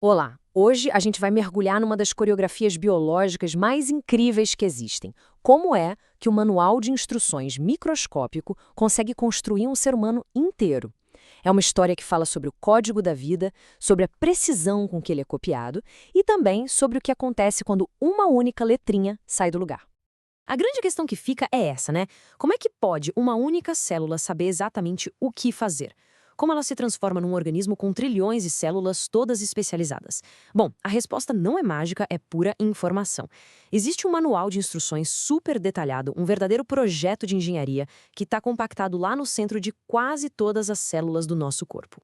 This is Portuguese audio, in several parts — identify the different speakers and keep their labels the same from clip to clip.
Speaker 1: Olá! Hoje a gente vai mergulhar numa das coreografias biológicas mais incríveis que existem. Como é que o manual de instruções microscópico consegue construir um ser humano inteiro? É uma história que fala sobre o código da vida, sobre a precisão com que ele é copiado e também sobre o que acontece quando uma única letrinha sai do lugar. A grande questão que fica é essa, né? Como é que pode uma única célula saber exatamente o que fazer? Como ela se transforma num organismo com trilhões de células todas especializadas? Bom, a resposta não é mágica, é pura informação. Existe um manual de instruções super detalhado, um verdadeiro projeto de engenharia que está compactado lá no centro de quase todas as células do nosso corpo.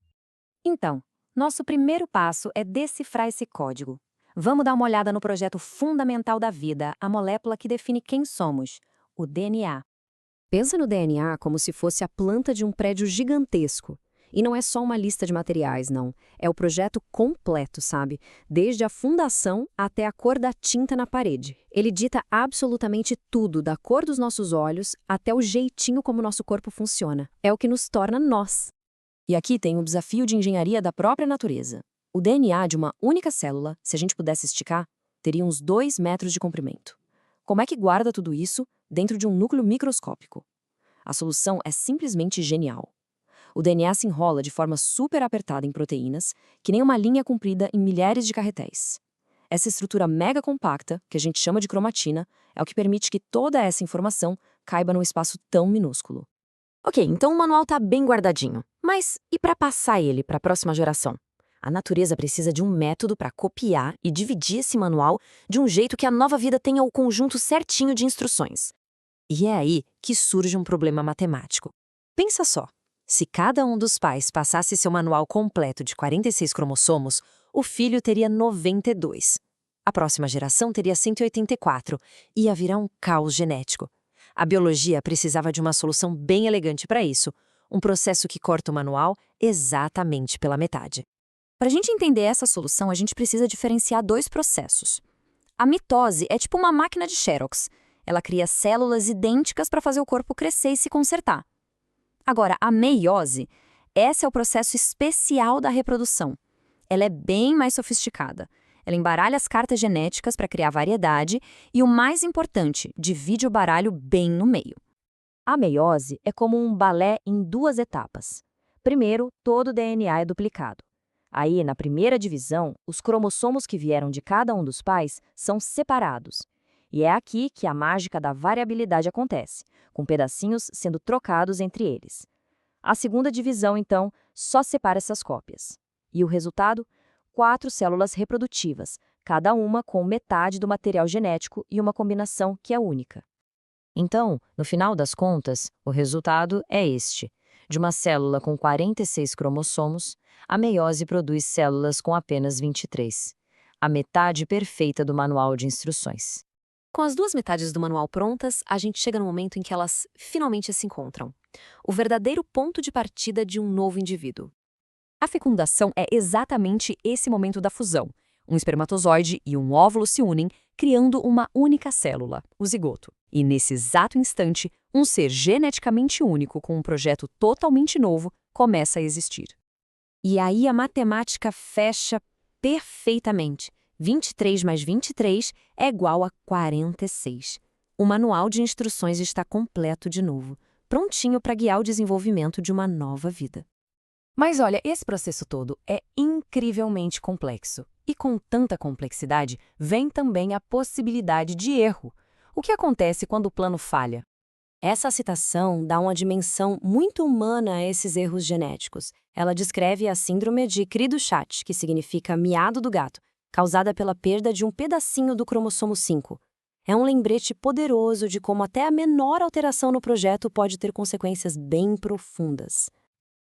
Speaker 2: Então, nosso primeiro passo é decifrar esse código. Vamos dar uma olhada no projeto fundamental da vida, a molécula que define quem somos, o DNA.
Speaker 1: Pensa no DNA como se fosse a planta de um prédio gigantesco. E não é só uma lista de materiais, não. É o projeto completo, sabe? Desde a fundação até a cor da tinta na parede. Ele dita absolutamente tudo, da cor dos nossos olhos até o jeitinho como nosso corpo funciona. É o que nos torna nós. E aqui tem o desafio de engenharia da própria natureza. O DNA de uma única célula, se a gente pudesse esticar, teria uns 2 metros de comprimento. Como é que guarda tudo isso dentro de um núcleo microscópico? A solução é simplesmente genial. O DNA se enrola de forma super apertada em proteínas, que nem uma linha comprida em milhares de carretéis. Essa estrutura mega compacta, que a gente chama de cromatina, é o que permite que toda essa informação caiba num espaço tão minúsculo. Ok, então o manual está bem guardadinho. Mas e para passar ele para a próxima geração? A natureza precisa de um método para copiar e dividir esse manual de um jeito que a nova vida tenha o conjunto certinho de instruções. E é aí que surge um problema matemático. Pensa só, se cada um dos pais passasse seu manual completo de 46 cromossomos, o filho teria 92. A próxima geração teria 184, e ia virar um caos genético. A biologia precisava de uma solução bem elegante para isso, um processo que corta o manual exatamente pela metade.
Speaker 2: Para a gente entender essa solução, a gente precisa diferenciar dois processos. A mitose é tipo uma máquina de Xerox. Ela cria células idênticas para fazer o corpo crescer e se consertar. Agora, a meiose, esse é o processo especial da reprodução. Ela é bem mais sofisticada. Ela embaralha as cartas genéticas para criar variedade e, o mais importante, divide o baralho bem no meio. A meiose é como um balé em duas etapas. Primeiro, todo o DNA é duplicado. Aí, na primeira divisão, os cromossomos que vieram de cada um dos pais são separados. E é aqui que a mágica da variabilidade acontece, com pedacinhos sendo trocados entre eles. A segunda divisão, então, só separa essas cópias. E o resultado? 4 células reprodutivas, cada uma com metade do material genético e uma combinação que é única. Então, no final das contas, o resultado é este. De uma célula com 46 cromossomos, a meiose produz células com apenas 23. A metade perfeita do manual de instruções. Com as duas metades do manual prontas, a gente chega no momento em que elas finalmente se encontram. O verdadeiro ponto de partida de um novo indivíduo. A fecundação é exatamente esse momento da fusão. Um espermatozoide e um óvulo se unem, criando uma única célula, o zigoto. E nesse exato instante, um ser geneticamente único com um projeto totalmente novo começa a existir. E aí a matemática fecha perfeitamente. 23 mais 23 é igual a 46. O manual de instruções está completo de novo, prontinho para guiar o desenvolvimento de uma nova vida. Mas olha, esse processo todo é incrivelmente complexo. E com tanta complexidade, vem também a possibilidade de erro. O que acontece quando o plano falha? Essa citação dá uma dimensão muito humana a esses erros genéticos. Ela descreve a síndrome de Cri-du-Chat, que significa miado do gato, causada pela perda de um pedacinho do cromossomo 5. É um lembrete poderoso de como até a menor alteração no projeto pode ter consequências bem profundas.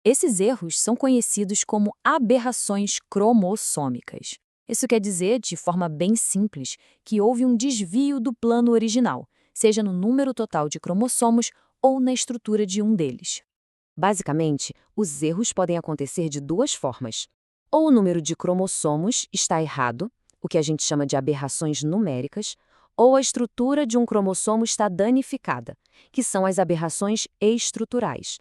Speaker 2: Esses erros são conhecidos como aberrações cromossômicas. Isso quer dizer, de forma bem simples, que houve um desvio do plano original, seja no número total de cromossomos ou na estrutura de um deles. Basicamente, os erros podem acontecer de duas formas. Ou o número de cromossomos está errado, o que a gente chama de aberrações numéricas, ou a estrutura de um cromossomo está danificada, que são as aberrações estruturais.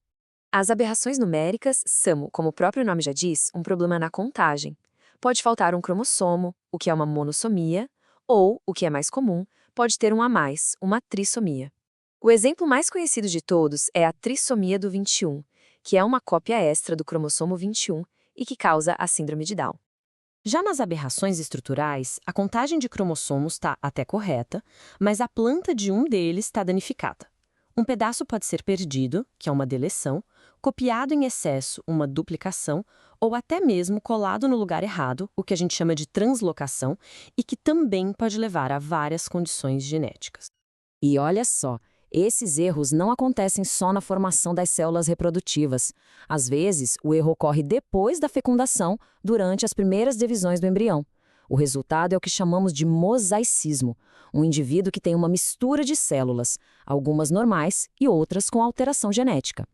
Speaker 2: As aberrações numéricas são, como o próprio nome já diz, um problema na contagem.
Speaker 1: pode faltar um cromossomo, o que é uma monossomia, ou, o que é mais comum, pode ter um a mais, uma trissomia. O exemplo mais conhecido de todos é a trissomia do 21, que é uma cópia extra do cromossomo 21 e que causa a síndrome de Down.
Speaker 3: Já nas aberrações estruturais, a contagem de cromossomos está até correta, mas a planta de um deles está danificada. Um pedaço pode ser perdido, que é uma deleção, copiado em excesso, uma duplicação, ou até mesmo colado no lugar errado, o que a gente chama de translocação, e que também pode levar a várias condições genéticas.
Speaker 1: E olha só, esses erros não acontecem só na formação das células reprodutivas. Às vezes, o erro ocorre depois da fecundação, durante as primeiras divisões do embrião. O resultado é o que chamamos de mosaicismo, um indivíduo que tem uma mistura de células, algumas normais e outras com alteração genética.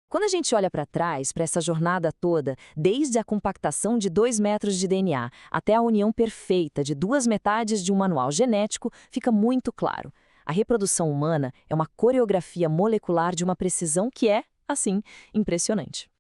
Speaker 1: Quando a gente olha para trás, para essa jornada toda, desde a compactação de 2 metros de DNA até a união perfeita de 2 metades de um manual genético, fica muito claro. A reprodução humana é uma coreografia molecular de uma precisão que é, assim, impressionante.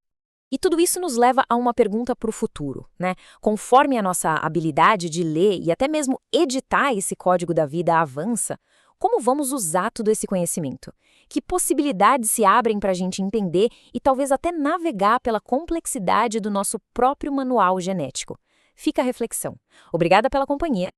Speaker 2: E tudo isso nos leva a uma pergunta para o futuro, né? Conforme a nossa habilidade de ler e até mesmo editar esse código da vida avança, como vamos usar todo esse conhecimento? Que possibilidades se abrem para a gente entender e talvez até navegar pela complexidade do nosso próprio manual genético? Fica a reflexão. Obrigada pela companhia